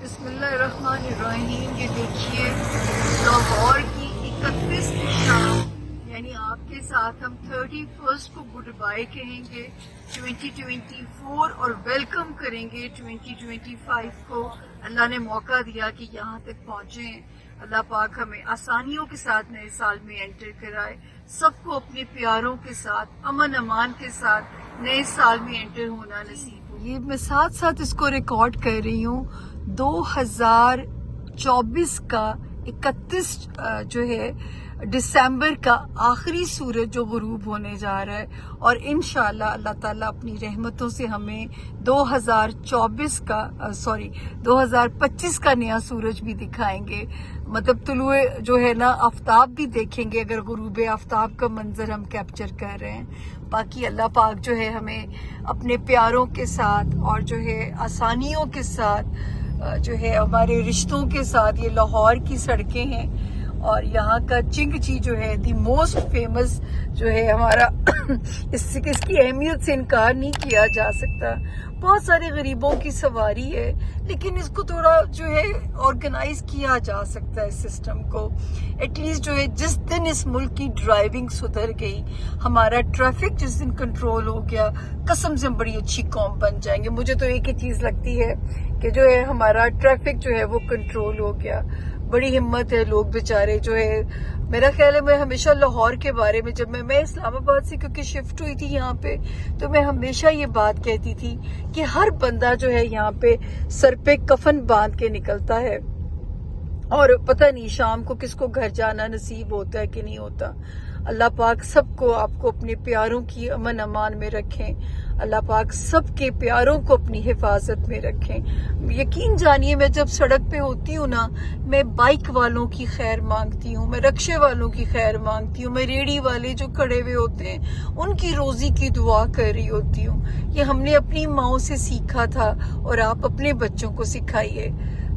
بسم اللہ الرحمن الرحیم. یہ دیکھیے لاہور کی 31 کی شام، یعنی آپ کے ساتھ ہم 31 کو گڈ بائی کہیں گے 2024 اور ویلکم کریں گے 2025 کو. اللہ نے موقع دیا کہ یہاں تک پہنچیں. اللہ پاک ہمیں آسانیوں کے ساتھ نئے سال میں انٹر کرائے. سب کو اپنے پیاروں کے ساتھ امن امان کے ساتھ نئے سال میں انٹر ہونا نصیب ہو. یہ میں ساتھ ساتھ اس کو ریکارڈ کر رہی ہوں. 2024 کا 31 جو ہے دسمبر کا آخری سورج جو غروب ہونے جا رہا ہے، اور انشاءاللہ اللہ تعالیٰ اپنی رحمتوں سے ہمیں 2025 کا نیا سورج بھی دکھائیں گے. مطلب طلوع جو ہے نا آفتاب بھی دیکھیں گے اگر غروب آفتاب کا منظر ہم کیپچر کر رہے ہیں. باقی اللہ پاک جو ہے ہمیں اپنے پیاروں کے ساتھ اور جو ہے آسانیوں کے ساتھ جو ہے ہمارے رشتوں کے ساتھ. یہ لاہور کی سڑکیں ہیں اور یہاں کا چنگچی جو ہے دی موسٹ فیمس جو ہے ہمارا اس کی اہمیت سے انکار نہیں کیا جا سکتا. بہت سارے غریبوں کی سواری ہے، لیکن اس کو تھوڑا جو ہے آرگنائز کیا جا سکتا ہے اس سسٹم کو. ایٹ لیسٹ جو ہے جس دن اس ملک کی ڈرائیونگ سدھر گئی، ہمارا ٹریفک جس دن کنٹرول ہو گیا، قسم سے ہم بڑی اچھی قوم بن جائیں گے. مجھے تو ایک ہی چیز لگتی ہے کہ جو ہے ہمارا ٹریفک جو ہے وہ کنٹرول ہو گیا. بڑی ہمت ہے لوگ بیچارے جو ہے. میرا خیال ہے میں ہمیشہ لاہور کے بارے میں، جب میں اسلام آباد سے کیونکہ شفٹ ہوئی تھی یہاں پہ، تو میں ہمیشہ یہ بات کہتی تھی کہ ہر بندہ جو ہے یہاں پہ سر پہ کفن باندھ کے نکلتا ہے، اور پتہ نہیں شام کو کس کو گھر جانا نصیب ہوتا ہے کہ نہیں ہوتا. اللہ پاک سب کو، آپ کو اپنے پیاروں کی امن امان میں رکھیں. اللہ پاک سب کے پیاروں کو اپنی حفاظت میں رکھیں. یقین جانیے میں جب سڑک پہ ہوتی ہوں نا، میں بائک والوں کی خیر مانگتی ہوں، میں رکشے والوں کی خیر مانگتی ہوں، میں ریڑھی والے جو کھڑے ہوئے ہوتے ہیں ان کی روزی کی دعا کر رہی ہوتی ہوں. یہ ہم نے اپنی ماؤں سے سیکھا تھا اور آپ اپنے بچوں کو سکھائیے.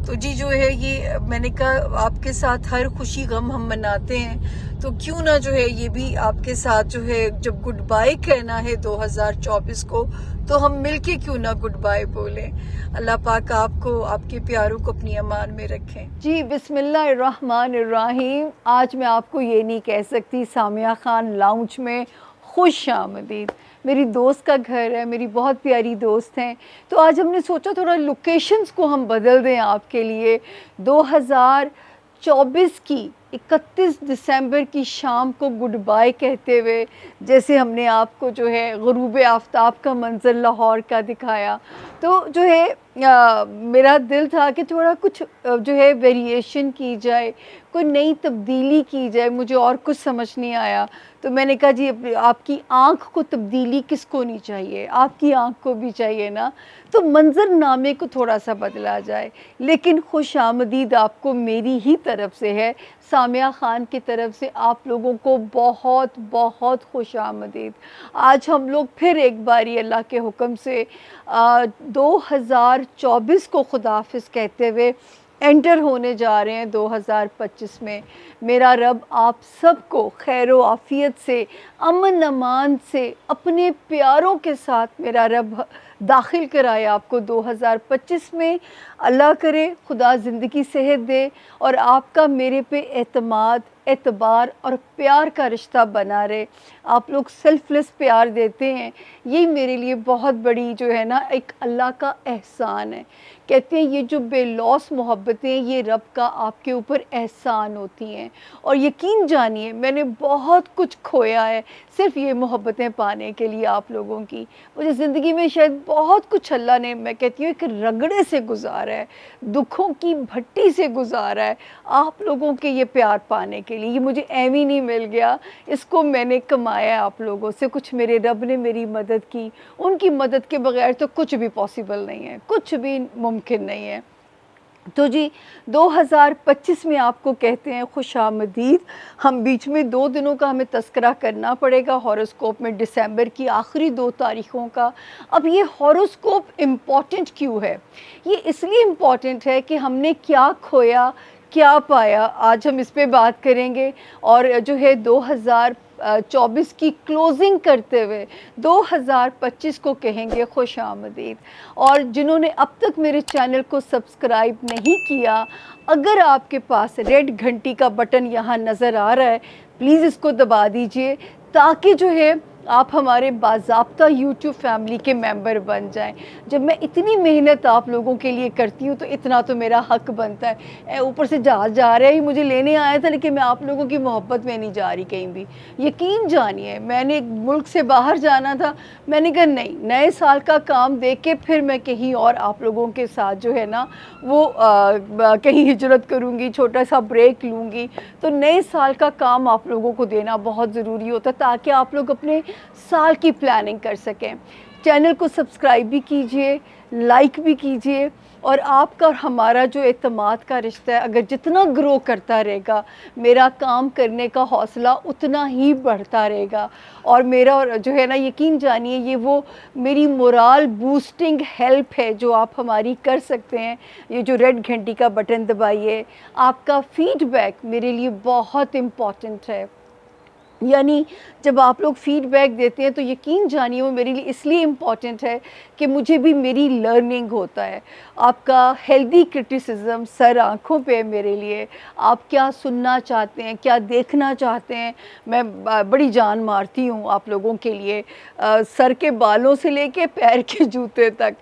تو جی جو ہے یہ میں نے کہا آپ کے ساتھ ہر خوشی غم ہم مناتے ہیں، تو کیوں نہ جو ہے یہ بھی آپ کے ساتھ جو ہے جب گڈ بائی کہنا ہے 2024 کو، تو ہم مل کے کیوں نہ گڈ بائی بولیں. اللہ پاک آپ کو، آپ کے پیاروں کو اپنی امان میں رکھیں. جی بسم اللہ الرحمن الرحیم. آج میں آپ کو یہ نہیں کہہ سکتی سامیہ خان لاؤنج میں خوش آمدید. میری دوست کا گھر ہے، میری بہت پیاری دوست ہیں، تو آج ہم نے سوچا تھوڑا لوکیشنز کو ہم بدل دیں آپ کے لیے. 2024 کی 31 دسمبر کی شام کو گڈ بائی کہتے ہوئے جیسے ہم نے آپ کو جو ہے غروب آفتاب کا منظر لاہور کا دکھایا، تو جو ہے میرا دل تھا کہ تھوڑا کچھ جو ہے ویریشن کی جائے، کوئی نئی تبدیلی کی جائے. مجھے اور کچھ سمجھ نہیں آیا، تو میں نے کہا جی آپ کی آنکھ کو تبدیلی کس کو نہیں چاہیے، آپ کی آنکھ کو بھی چاہیے نا، تو منظر نامے کو تھوڑا سا بدلا جائے. لیکن خوش آمدید آپ کو میری ہی طرف سے ہے، سامیہ خان کی طرف سے آپ لوگوں کو بہت بہت خوش آمدید. آج ہم لوگ پھر ایک باری اللہ کے حکم سے 2024 کو خداحافظ کہتے ہوئے انٹر ہونے جا رہے ہیں 2025 میں. میرا رب آپ سب کو خیر و عافیت سے، امن امان سے، اپنے پیاروں کے ساتھ میرا رب داخل کرائے آپ کو 2025 میں. اللہ کرے خدا زندگی صحت دے اور آپ کا میرے پہ اعتماد، اعتبار اور پیار کا رشتہ بنا رہے. آپ لوگ سیلف لیس پیار دیتے ہیں، یہ میرے لیے بہت بڑی جو ہے نا ایک اللہ کا احسان ہے. کہتے ہیں یہ جو بے لوث محبتیں یہ رب کا آپ کے اوپر احسان ہوتی ہیں. اور یقین جانیے میں نے بہت کچھ کھویا ہے صرف یہ محبتیں پانے کے لیے آپ لوگوں کی. مجھے زندگی میں شاید بہت کچھ اللہ نے، میں کہتی ہوں ایک رگڑے سے گزارا ہے، دکھوں کی بھٹی سے گزارا ہے آپ لوگوں کے یہ پیار پانے کے لیے. یہ مجھے ایم ہی نہیں مل گیا، اس کو میں نے کمایا آپ لوگوں سے. کچھ میرے رب نے میری مدد کی، ان کی مدد کے بغیر تو کچھ بھی پاسبل نہیں ہے، کچھ بھی ممکن نہیں ہے. تو جی 2025 میں آپ کو کہتے ہیں خوش آمدید. ہم بیچ میں 2 دنوں کا ہمیں تذکرہ کرنا پڑے گا ہاروسکوپ میں، دسمبر کی آخری 2 تاریخوں کا. اب یہ ہاروسکوپ امپورٹنٹ کیوں ہے؟ یہ اس لیے امپورٹنٹ ہے کہ ہم نے کیا کھویا کیا پایا، آج ہم اس پہ بات کریں گے. اور جو ہے 2024 کی کلوزنگ کرتے ہوئے 2025 کو کہیں گے خوش آمدید. اور جنہوں نے اب تک میرے چینل کو سبسکرائب نہیں کیا، اگر آپ کے پاس ریڈ گھنٹی کا بٹن یہاں نظر آ رہا ہے، پلیز اس کو دبا دیجئے تاکہ جو ہے آپ ہمارے باضابطہ یوٹیوب فیملی کے ممبر بن جائیں. جب میں اتنی محنت آپ لوگوں کے لیے کرتی ہوں تو اتنا تو میرا حق بنتا ہے. اوپر سے جا رہا ہی مجھے لینے آیا تھا، لیکن میں آپ لوگوں کی محبت میں نہیں جا رہی کہیں بھی. یقین جانیے میں نے ملک سے باہر جانا تھا، میں نے کہا نہیں، نئے سال کا کام دیکھ کے پھر میں کہیں اور آپ لوگوں کے ساتھ جو ہے نا وہ کہیں ہجرت کروں گی، چھوٹا سا بریک لوں گی. تو نئے سال کا کام آپ لوگوں کو دینا بہت ضروری ہوتا ہے تاکہ آپ لوگ اپنے سال کی پلاننگ کر سکیں. چینل کو سبسکرائب بھی کیجئے، لائک بھی کیجئے، اور آپ کا اور ہمارا جو اعتماد کا رشتہ ہے اگر جتنا گرو کرتا رہے گا، میرا کام کرنے کا حوصلہ اتنا ہی بڑھتا رہے گا. اور میرا جو ہے نا یقین جانیے یہ وہ میری مورال بوسٹنگ ہیلپ ہے جو آپ ہماری کر سکتے ہیں. یہ جو ریڈ گھنٹی کا بٹن دبائیے، آپ کا فیڈ بیک میرے لیے بہت امپورٹنٹ ہے. یعنی جب آپ لوگ فیڈ بیک دیتے ہیں تو یقین جانیے وہ میرے لیے اس لیے امپورٹنٹ ہے کہ مجھے بھی میری لرننگ ہوتا ہے. آپ کا ہیلدی کرٹیسزم سر آنکھوں پہ ہے میرے لیے. آپ کیا سننا چاہتے ہیں، کیا دیکھنا چاہتے ہیں، میں بڑی جان مارتی ہوں آپ لوگوں کے لیے. سر کے بالوں سے لے کے پیر کے جوتے تک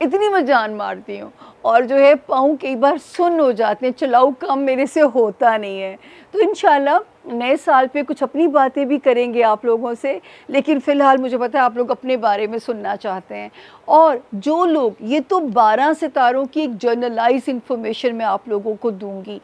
اتنی میں جان مارتی ہوں. اور جو ہے پاؤں کئی بار سن ہو جاتے ہیں، چلاؤ کام میرے سے ہوتا نہیں ہے. تو انشاءاللہ نئے سال پہ کچھ اپنی باتیں بھی کریں گے آپ لوگوں سے، لیکن فی الحال مجھے پتا ہے آپ لوگ اپنے بارے میں سننا چاہتے ہیں. اور جو لوگ، یہ تو 12 ستاروں کی ایک جرنلائز انفارمیشن میں آپ لوگوں کو دوں گی،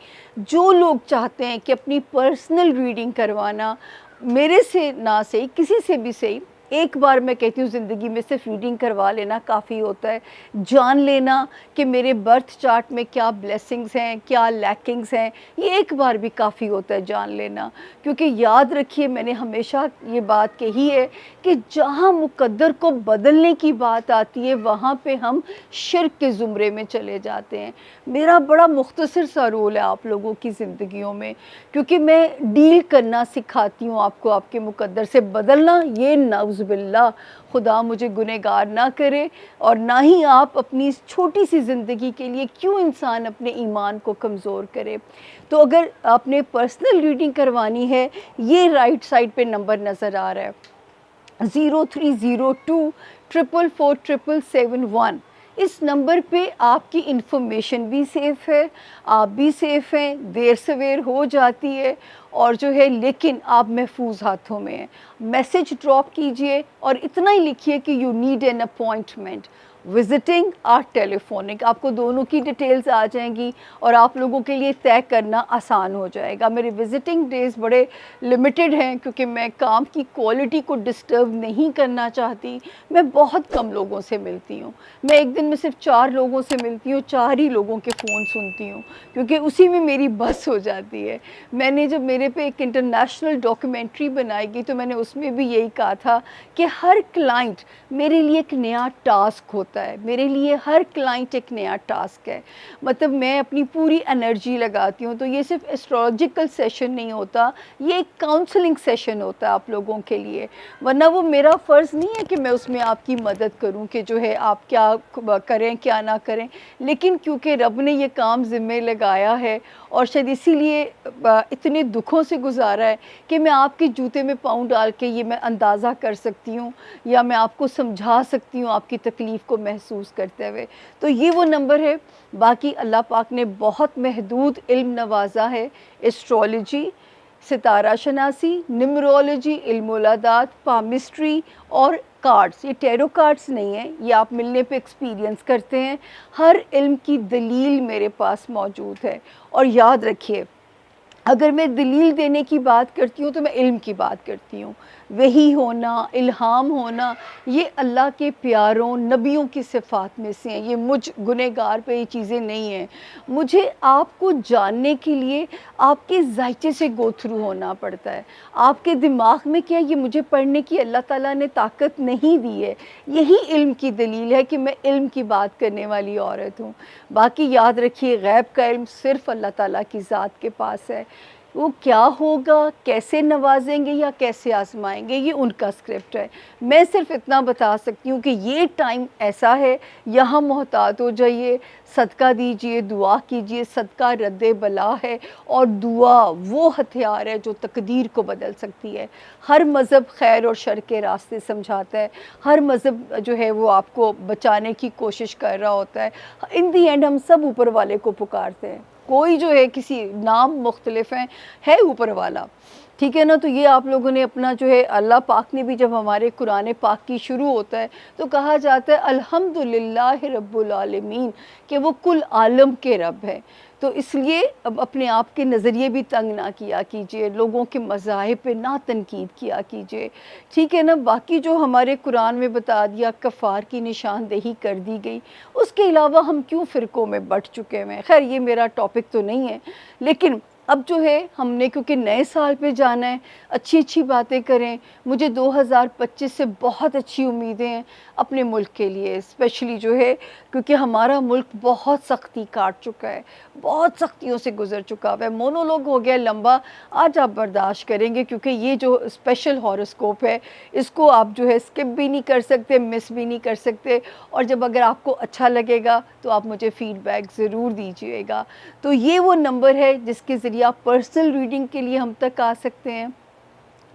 جو لوگ چاہتے ہیں کہ اپنی پرسنل ریڈنگ کروانا میرے سے نہ صحیح کسی سے بھی صحیح، ایک بار میں کہتی ہوں زندگی میں صرف ریڈنگ کروا لینا کافی ہوتا ہے. جان لینا کہ میرے برتھ چارٹ میں کیا بلیسنگز ہیں، کیا لیکنگز ہیں، یہ ایک بار بھی کافی ہوتا ہے جان لینا. کیونکہ یاد رکھیے میں نے ہمیشہ یہ بات کہی ہے کہ جہاں مقدر کو بدلنے کی بات آتی ہے وہاں پہ ہم شرک کے زمرے میں چلے جاتے ہیں. میرا بڑا مختصر سا رول ہے آپ لوگوں کی زندگیوں میں، کیونکہ میں ڈیل کرنا سکھاتی ہوں آپ کو آپ کے مقدر سے. بدلنا یہ نعوذ باللہ خدا مجھے گنہگار نہ کرے، اور نہ ہی آپ اپنی اس چھوٹی سی زندگی کے لیے کیوں انسان اپنے ایمان کو کمزور کرے. تو اگر آپ نے پرسنل ریڈنگ کروانی ہے، یہ رائٹ سائڈ پہ نمبر نظر آ رہا ہے 0302444771. اس نمبر پہ آپ کی انفارمیشن بھی سیف ہے، آپ بھی سیف ہیں. دیر سویر ہو جاتی ہے اور جو ہے لیکن آپ محفوظ ہاتھوں میں ہیں. میسج ڈراپ کیجئے اور اتنا ہی لکھیے کہ you need an appointment, visiting اور ٹیلیفونک. آپ کو دونوں کی ڈیٹیلز آ جائیں گی اور آپ لوگوں کے لیے طے کرنا آسان ہو جائے گا. میرے وزٹنگ ڈیز بڑے لمیٹڈ ہیں کیونکہ میں کام کی کوالٹی کو ڈسٹرب نہیں کرنا چاہتی. میں بہت کم لوگوں سے ملتی ہوں، میں ایک دن میں صرف 4 لوگوں سے ملتی ہوں، 4 ہی لوگوں کے فون سنتی ہوں کیونکہ اسی میں میری بس ہو جاتی ہے. میں نے جب میرے پہ ایک انٹرنیشنل ڈاکیومنٹری بنائی گئی تو میں نے اس میں بھی یہی کہا تھا کہ ہر کلائنٹ میرے لیے ایک نیا ٹاسک ہوتا ہے. میرے لیے ہر کلائنٹ ایک نیا ٹاسک ہے. مطلب میں اپنی پوری انرجی لگاتی ہوں. تو یہ صرف ایسٹرولوجیکل سیشن نہیں ہوتا، یہ ایک کاؤنسلنگ سیشن ہوتا ہے آپ لوگوں کے لیے. ورنہ وہ میرا فرض نہیں ہے کہ میں اس میں آپ کی مدد کروں کہ جو ہے آپ کیا کریں کیا نہ کریں. لیکن کیونکہ رب نے یہ کام ذمہ لگایا ہے اور شاید اسی لیے اتنے دکھوں سے گزارا ہے کہ میں آپ کے جوتے میں پاؤں ڈال کے یہ میں اندازہ کر سکتی ہوں یا میں آپ کو سمجھا سکتی ہوں آپ کی تکلیف کو محسوس کرتے ہوئے. تو یہ وہ نمبر ہے. باقی اللہ پاک نے بہت محدود علم نوازا ہے. ایسٹرولوجی، ستارہ شناسی، نمرولوجی، علم اولادات، پامسٹری اور کارڈز. یہ ٹیرو کارڈز نہیں ہیں، یہ آپ ملنے پہ ایکسپیرینس کرتے ہیں. ہر علم کی دلیل میرے پاس موجود ہے. اور یاد رکھیے اگر میں دلیل دینے کی بات کرتی ہوں تو میں علم کی بات کرتی ہوں. وحی ہونا، الہام ہونا، یہ اللہ کے پیاروں نبیوں کی صفات میں سے ہیں. یہ مجھ گنہگار پہ یہ چیزیں نہیں ہیں. مجھے آپ کو جاننے کے لیے آپ کے ذائچے سے گو تھرو ہونا پڑتا ہے. آپ کے دماغ میں کیا، یہ مجھے پڑھنے کی اللہ تعالیٰ نے طاقت نہیں دی ہے. یہی علم کی دلیل ہے کہ میں علم کی بات کرنے والی عورت ہوں. باقی یاد رکھیے غیب کا علم صرف اللہ تعالیٰ کی ذات کے پاس ہے. وہ کیا ہوگا، کیسے نوازیں گے یا کیسے آزمائیں گے، یہ ان کا اسکرپٹ ہے. میں صرف اتنا بتا سکتی ہوں کہ یہ ٹائم ایسا ہے، یہاں محتاط ہو جائیے، صدقہ دیجئے، دعا کیجئے. صدقہ رد بلا ہے، اور دعا وہ ہتھیار ہے جو تقدیر کو بدل سکتی ہے. ہر مذہب خیر اور شر کے راستے سمجھاتا ہے، ہر مذہب جو ہے وہ آپ کو بچانے کی کوشش کر رہا ہوتا ہے. ان دی اینڈ ہم سب اوپر والے کو پکارتے ہیں، کوئی جو ہے کسی نام مختلف ہیں، ہے اوپر والا. ٹھیک ہے نا. تو یہ آپ لوگوں نے اپنا جو ہے، اللہ پاک نے بھی جب ہمارے قرآن پاک کی شروع ہوتا ہے تو کہا جاتا ہے الحمدللہ رب العالمین، کہ وہ کل عالم کے رب ہے. تو اس لیے اب اپنے آپ کے نظریے بھی تنگ نہ کیا کیجئے، لوگوں کے مذاہب پہ نہ تنقید کیا کیجئے. ٹھیک ہے نا. باقی جو ہمارے قرآن میں بتا دیا، کفار کی نشاندہی کر دی گئی. اس کے علاوہ ہم کیوں فرقوں میں بٹ چکے ہیں؟ خیر یہ میرا ٹاپک تو نہیں ہے، لیکن اب جو ہے ہم نے کیونکہ نئے سال پہ جانا ہے، اچھی اچھی باتیں کریں. مجھے 2025 سے بہت اچھی امیدیں ہیں اپنے ملک کے لیے، اسپیشلی جو ہے کیونکہ ہمارا ملک بہت سختی کاٹ چکا ہے، بہت سختیوں سے گزر چکا ہے. مونولوگ ہو گیا لمبا، آج آپ برداشت کریں گے کیونکہ یہ جو اسپیشل ہاروسکوپ ہے اس کو آپ جو ہے اسکپ بھی نہیں کر سکتے، مس بھی نہیں کر سکتے. اور جب اگر آپ کو اچھا لگے گا تو آپ مجھے فیڈ بیک ضرور دیجیے گا. تو یہ وہ نمبر ہے جس کے ذریعے آپ پرسنل ریڈنگ کے لیے ہم تک آ سکتے ہیں.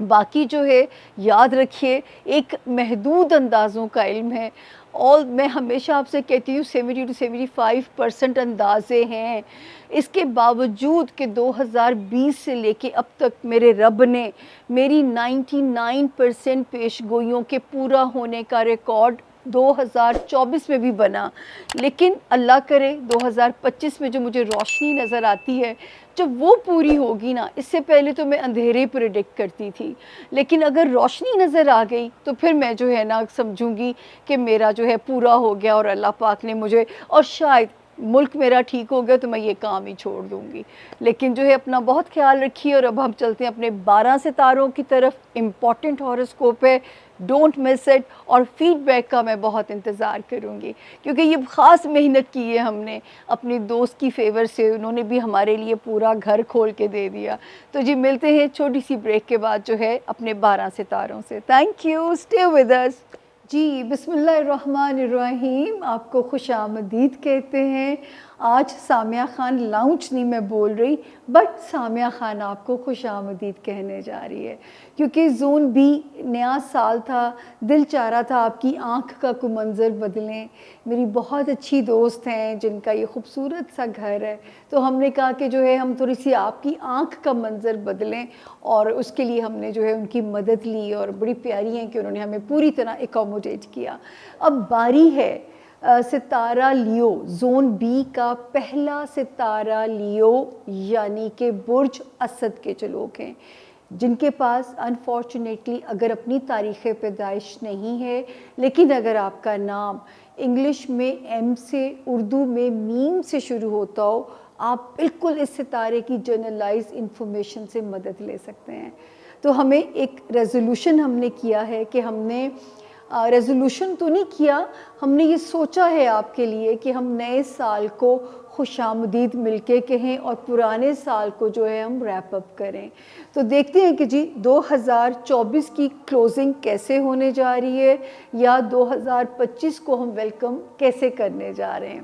باقی جو ہے یاد رکھیے ایک محدود اندازوں کا علم ہے، اور میں ہمیشہ آپ سے کہتی ہوں 70 to 75% اندازے ہیں. اس کے باوجود کہ 2020 سے لے کے اب تک میرے رب نے میری 99% پیش گوئیوں کے پورا ہونے کا ریکارڈ 2024 میں بھی بنا. لیکن اللہ کرے 2025 میں جو مجھے روشنی نظر آتی ہے، جب وہ پوری ہوگی نا، اس سے پہلے تو میں اندھیرے پریڈکٹ کرتی تھی، لیکن اگر روشنی نظر آ گئی تو پھر میں جو ہے نا سمجھوں گی کہ میرا جو ہے پورا ہو گیا، اور اللہ پاک نے مجھے، اور شاید ملک میرا ٹھیک ہو گیا تو میں یہ کام ہی چھوڑ دوں گی. لیکن جو ہے اپنا بہت خیال رکھیے. اور اب ہم چلتے ہیں اپنے 12 ستاروں کی طرف. امپورٹنٹ ہاروسکوپ ہے، ڈونٹ مس اٹ. اور فیڈ بیک کا میں بہت انتظار کروں گی، کیونکہ یہ خاص محنت کی ہے ہم نے اپنی دوست کی فیور سے، انہوں نے بھی ہمارے لیے پورا گھر کھول کے دے دیا. تو جی ملتے ہیں چھوٹی سی بریک کے بعد جو ہے اپنے 12 ستاروں سے. Thank you, stay with us. جی بسم اللہ الرحمن الرحیم. آپ کو خوش آمدید کہتے ہیں. آج سامیہ خان لاؤنچ نہیں میں بول رہی، بٹ سامیہ خان آپ کو خوش آمدید کہنے جا رہی ہے، کیونکہ زون بی نیا سال تھا، دل چاہ رہا تھا آپ کی آنکھ کا کوئی منظر بدلیں. میری بہت اچھی دوست ہیں جن کا یہ خوبصورت سا گھر ہے، تو ہم نے کہا کہ جو ہے ہم تھوڑی سی آپ کی آنکھ کا منظر بدلیں، اور اس کے لیے ہم نے جو ہے ان کی مدد لی، اور بڑی پیاری ہیں کہ انہوں نے ہمیں پوری طرح اکوموڈیٹ کیا. اب باری ہے ستارہ لیو، زون بی کا پہلا ستارہ لیو، یعنی کہ برج اسد کے جو لوگ ہیں، جن کے پاس انفارچونیٹلی اگر اپنی تاریخ پیدائش نہیں ہے، لیکن اگر آپ کا نام انگلش میں ایم سے، اردو میں میم سے شروع ہوتا ہو، آپ بالکل اس ستارے کی جنرلائز انفارمیشن سے مدد لے سکتے ہیں. تو ہمیں ایک ریزولوشن ہم نے کیا ہے کہ ہم نے ریزولوشن تو نہیں کیا، ہم نے یہ سوچا ہے آپ کے لیے کہ ہم نئے سال کو خوش آمدید مل کے کہیں، اور پرانے سال کو جو ہے ہم ریپ اپ کریں. تو دیکھتے ہیں کہ جی 2024 کی کلوزنگ کیسے ہونے جا رہی ہے، یا 2025 کو ہم ویلکم کیسے کرنے جا رہے ہیں.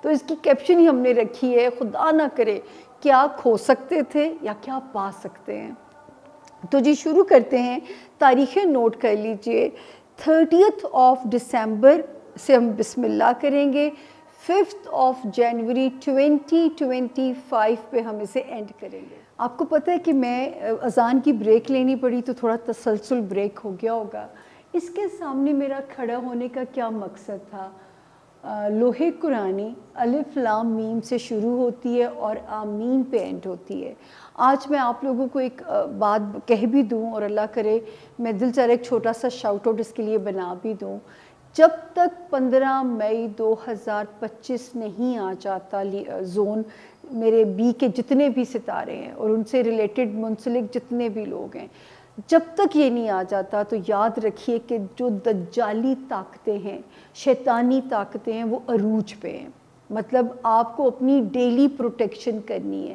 تو اس کی کیپشن ہی ہم نے رکھی ہے، خدا نہ کرے کیا کھو سکتے تھے یا کیا پا سکتے ہیں. تو جی شروع کرتے ہیں. تاریخیں نوٹ کر لیجئے. 30 دسمبر سے ہم بسم اللہ کریں گے، 5 جنوری 2025 پہ ہم اسے اینڈ کریں گے. آپ کو پتہ ہے کہ میں اذان کی بریک لینی پڑی تو تھوڑا تسلسل بریک ہو گیا ہوگا. اس کے سامنے میرا کھڑا ہونے کا کیا مقصد تھا؟ لوح قرآنی الف لام میم سے شروع ہوتی ہے اور آمین پہ اینڈ ہوتی ہے. آج میں آپ لوگوں کو ایک بات کہہ بھی دوں، اور اللہ کرے میں دل چاہ ایک چھوٹا سا شاؤٹ آؤٹ اس کے لیے بنا بھی دوں. جب تک 15 مئی 2025 نہیں آ جاتا زون میرے بی کے جتنے بھی ستارے ہیں اور ان سے ریلیٹڈ منسلک جتنے بھی لوگ ہیں، جب تک یہ نہیں آ جاتا تو یاد رکھیے کہ جو دجالی طاقتیں ہیں، شیطانی طاقتیں ہیں، وہ عروج پہ ہیں. مطلب آپ کو اپنی ڈیلی پروٹیکشن کرنی ہے.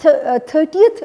30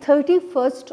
31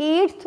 8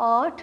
8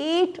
8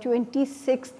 26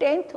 10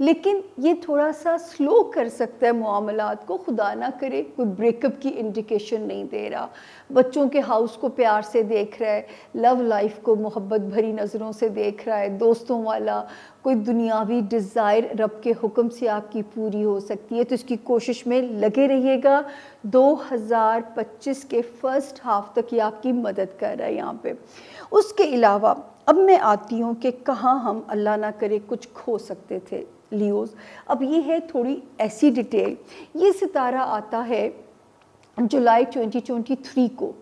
لیکن یہ تھوڑا سا سلو کر سکتا ہے معاملات کو. خدا نہ کرے کوئی بریک اپ کی انڈیکیشن نہیں دے رہا, بچوں کے ہاؤس کو پیار سے دیکھ رہا ہے, لو لائف کو محبت بھری نظروں سے دیکھ رہا ہے, دوستوں والا کوئی دنیاوی ڈیزائر رب کے حکم سے آپ کی پوری ہو سکتی ہے, تو اس کی کوشش میں لگے رہیے گا. 2025 کے فرسٹ ہاف تک یہ آپ کی مدد کر رہا ہے یہاں پہ. اس کے علاوہ اب میں آتی ہوں کہ کہاں ہم اللہ نہ کرے کچھ کھو سکتے تھے لیوز. اب یہ ہے تھوڑی ایسی ڈیٹیل, یہ ستارہ آتا ہے جولائی 2023 کو,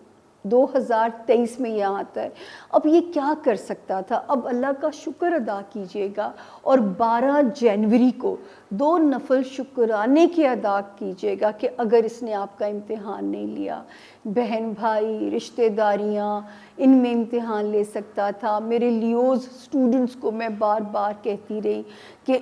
2023 میں یہ آتا ہے. اب یہ کیا کر سکتا تھا؟ اب اللہ کا شکر ادا کیجئے گا اور 12 جنوری کو 2 نفل شکرانے کی ادا کیجئے گا کہ اگر اس نے آپ کا امتحان نہیں لیا. بہن بھائی رشتہ داریاں ان میں امتحان لے سکتا تھا. میرے لیوز سٹوڈنٹس کو میں بار بار کہتی رہی کہ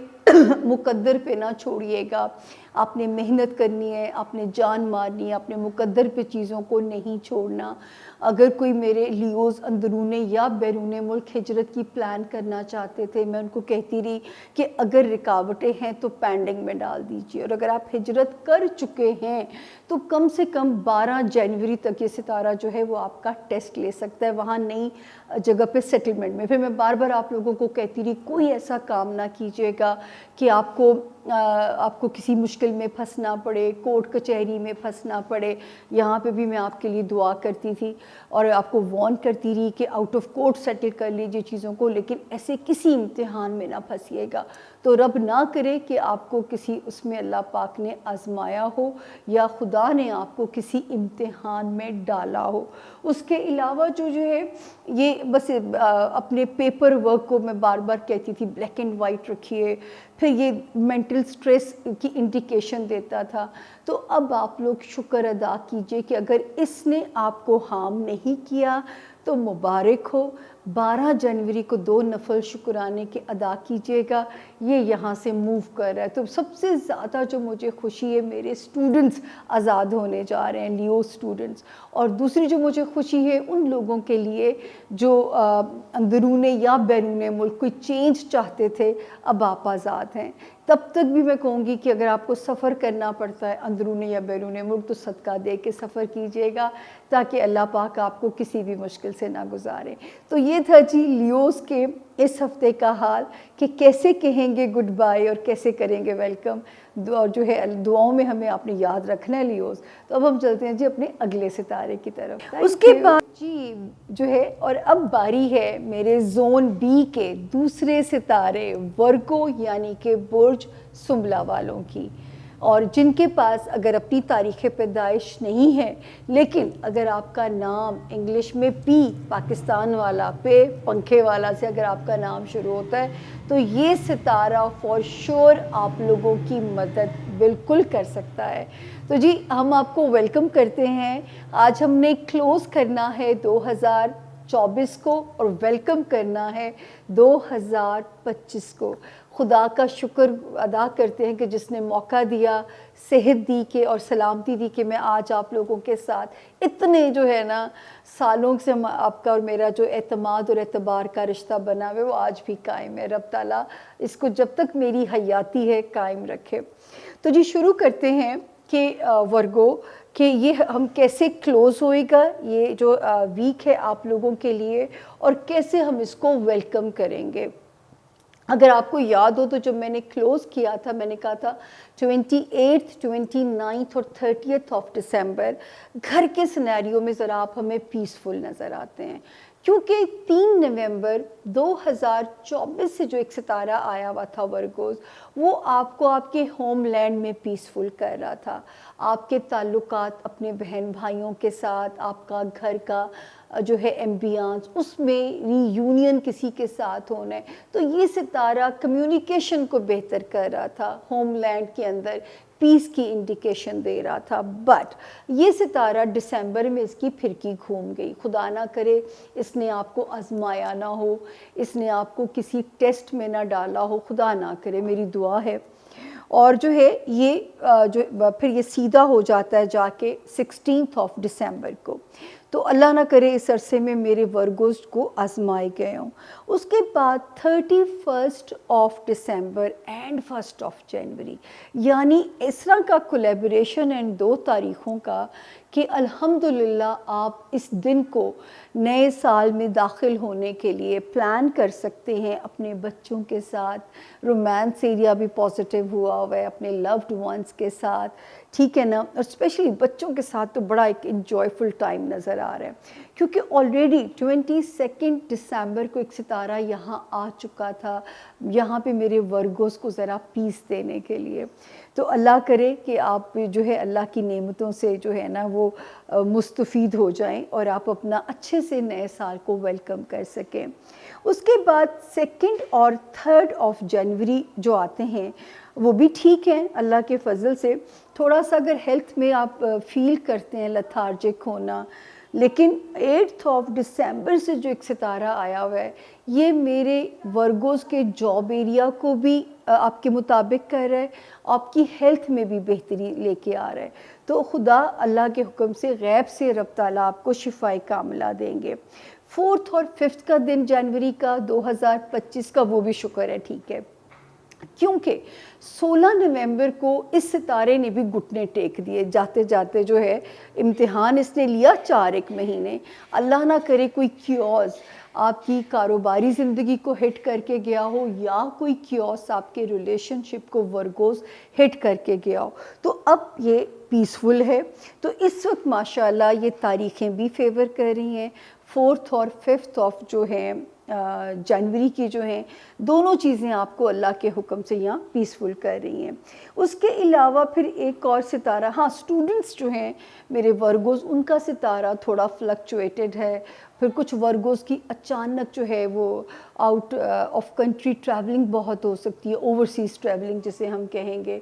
مقدر پہ نہ چھوڑیے گا, آپ نے محنت کرنی ہے, آپ نے جان مارنی ہے, آپ نے مقدر پہ چیزوں کو نہیں چھوڑنا. اگر کوئی میرے لیوز اندرون یا بیرون ملک ہجرت کی پلان کرنا چاہتے تھے, میں ان کو کہتی رہی کہ اگر رکاوٹیں ہیں تو پینڈنگ میں ڈال دیجیے, اور اگر آپ ہجرت کر چکے ہیں تو کم سے کم 12 جنوری تک یہ ستارہ جو ہے وہ آپ کا ٹیسٹ لے سکتا ہے وہاں نئی جگہ پہ سیٹلمنٹ میں. پھر میں بار بار آپ لوگوں کو کہتی رہی کوئی ایسا کام نہ کیجیے گا کہ آپ کو کسی مشکل میں پھنسنا پڑے, کورٹ کچہری میں پھنسنا پڑے. یہاں پہ بھی میں آپ کے لیے دعا کرتی تھی اور آپ کو وارن کرتی رہی کہ آؤٹ آف کورٹ سیٹل کر لیجیے چیزوں کو, لیکن ایسے کسی امتحان میں نہ پھنسیے گا. تو رب نہ کرے کہ آپ کو کسی اس میں اللہ پاک نے آزمایا ہو یا خدا نے آپ کو کسی امتحان میں ڈالا ہو. اس کے علاوہ جو ہے یہ بس اپنے پیپر ورک کو میں بار بار کہتی تھی بلیک اینڈ وائٹ رکھیے. پھر یہ مینٹل سٹریس کی انڈیکیشن دیتا تھا. تو اب آپ لوگ شکر ادا کیجئے کہ اگر اس نے آپ کو ہارم نہیں کیا تو مبارک ہو. 12 جنوری کو 2 نفل شکرانے کے ادا کیجئے گا. یہ یہاں سے موو کر رہا ہے. تو سب سے زیادہ جو مجھے خوشی ہے میرے سٹوڈنٹس آزاد ہونے جا رہے ہیں, لیو سٹوڈنٹس. اور دوسری جو مجھے خوشی ہے ان لوگوں کے لیے جو اندرون یا بیرون ملک کوئی چینج چاہتے تھے, اب آپ آزاد ہیں. تب تک بھی میں کہوں گی کہ اگر آپ کو سفر کرنا پڑتا ہے اندرون یا بیرون ملک تو صدقہ دے کے سفر کیجئے گا تاکہ اللہ پاک آپ کو کسی بھی مشکل سے نہ گزارے. تو یہ تھا جی لیوز کے اس ہفتے کا حال کہ کیسے کہیں گے گڈ بائی اور کیسے کریں گے ویلکم. اور جو ہے دعاؤں میں ہمیں آپ نے یاد رکھنا ہے لیوز. تو اب ہم چلتے ہیں جی اپنے اگلے ستارے کی طرف. اس کے بعد جی جو ہے اور اب باری ہے میرے زون بی کے دوسرے ستارے ورگو یعنی کہ برج سنبلہ والوں کی. اور جن کے پاس اگر اپنی تاریخ پیدائش نہیں ہے لیکن اگر آپ کا نام انگلش میں پی پاکستان والا پہ پنکھے والا سے اگر آپ کا نام شروع ہوتا ہے تو یہ ستارہ فور شور آپ لوگوں کی مدد بالکل کر سکتا ہے. تو جی ہم آپ کو ویلکم کرتے ہیں. آج ہم نے کلوز کرنا ہے 2024 کو اور ویلکم کرنا ہے 2025 کو. خدا کا شکر ادا کرتے ہیں کہ جس نے موقع دیا, صحت دی کہ اور سلامتی دی کہ میں آج آپ لوگوں کے ساتھ اتنے جو ہے نا سالوں سے آپ کا اور میرا جو اعتماد اور اعتبار کا رشتہ بنا ہے وہ آج بھی قائم ہے. رب تعالیٰ اس کو جب تک میری حیاتی ہے قائم رکھے. تو جی شروع کرتے ہیں کہ ورگو کہ یہ ہم کیسے کلوز ہوئے گا یہ جو ویک ہے آپ لوگوں کے لیے اور کیسے ہم اس کو ویلکم کریں گے. اگر آپ کو یاد ہو تو جب میں نے کلوز کیا تھا میں نے کہا تھا 28th 29th اور 30th آف ڈسمبر گھر کے سینیریو میں ذرا آپ ہمیں پیسفل نظر آتے ہیں کیونکہ 3 نومبر 2024 سے جو ایک ستارہ آیا ہوا تھا ورگوز وہ آپ کو آپ کے ہوم لینڈ میں پیسفل کر رہا تھا. آپ کے تعلقات اپنے بہن بھائیوں کے ساتھ, آپ کا گھر کا جو ہے ایمبیانس اس میں ری یونین کسی کے ساتھ ہونا ہے. تو یہ ستارہ کمیونیکیشن کو بہتر کر رہا تھا, ہوم لینڈ کے اندر پیس کی انڈیکیشن دے رہا تھا. بٹ یہ ستارہ دسمبر میں اس کی پھرکی گھوم گئی. خدا نہ کرے اس نے آپ کو آزمایا نہ ہو, اس نے آپ کو کسی ٹیسٹ میں نہ ڈالا ہو, خدا نہ کرے, میری دعا ہے. اور جو ہے یہ جو پھر یہ سیدھا ہو جاتا ہے جا کے 16th آف ڈسمبر کو. تو اللہ نہ کرے اس عرصے میں میرے ورگوز کو آزمائے گئے ہوں۔ اس کے بعد 31 دسمبر اینڈ 1 جنوری، یعنی اس طرح کا کولیبریشن ان 2 تاریخوں کا کہ الحمدللہ آپ اس دن کو نئے سال میں داخل ہونے کے لیے پلان کر سکتے ہیں اپنے بچوں کے ساتھ۔ رومانس ایریا بھی پازیٹیو ہوا ہے اپنے لوڈ ونس کے ساتھ، ٹھیک ہے نا، اور اسپیشلی بچوں کے ساتھ تو بڑا ایک انجوائفل ٹائم نظر آ رہا ہے، کیونکہ آلریڈی 22 دسمبر کو ایک ستارہ یہاں آ چکا تھا، یہاں پہ میرے ورگوز کو ذرا پیس دینے کے لیے۔ تو اللہ کرے کہ آپ جو ہے اللہ کی نعمتوں سے جو ہے نا وہ مستفید ہو جائیں اور آپ اپنا اچھے سے نئے سال کو ویلکم کر سکیں۔ اس کے بعد 2 اور 3 جنوری جو آتے ہیں وہ بھی ٹھیک ہیں اللہ کے فضل سے۔ تھوڑا سا اگر ہیلتھ میں آپ فیل کرتے ہیں لتھارجک ہونا، لیکن 8 دسمبر سے جو ایک ستارہ آیا ہوا ہے یہ میرے ورگوز کے جاب ایریا کو بھی آپ کے مطابق کر رہا ہے، آپ کی ہیلتھ میں بھی بہتری لے کے آ رہا ہے۔ تو خدا اللہ کے حکم سے غیب سے رب تعالیٰ آپ کو شفائے کاملہ دیں گے۔ 4 اور 5 کا دن جنوری کا 2025 کا وہ بھی شکر ہے ٹھیک ہے، کیونکہ 16 نومبر کو اس ستارے نے بھی گھٹنے ٹیک دیے، جاتے جاتے جو ہے امتحان اس نے لیا 4 مہینے۔ اللہ نہ کرے کوئی کیوز آپ کی کاروباری زندگی کو ہٹ کر کے گیا ہو یا کوئی کیوس آپ کے ریلیشن شپ کو ورگوز ہٹ کر کے گیا ہو، تو اب یہ پیسفل ہے۔ تو اس وقت ماشاءاللہ یہ تاریخیں بھی فیور کر رہی ہیں، 4 اور 5 جو ہیں جنوری کی جو ہیں، دونوں چیزیں آپ کو اللہ کے حکم سے یہاں پیسفل کر رہی ہیں۔ اس کے علاوہ پھر ایک اور ستارہ، ہاں اسٹوڈنٹس جو ہیں میرے ورگوز ان کا ستارہ تھوڑا فلکچویٹڈ ہے، پھر کچھ ورگوز کی اچانک جو ہے وہ آؤٹ آف کنٹری ٹریولنگ بہت ہو سکتی ہے، اوورسیز ٹریولنگ جسے ہم کہیں گے۔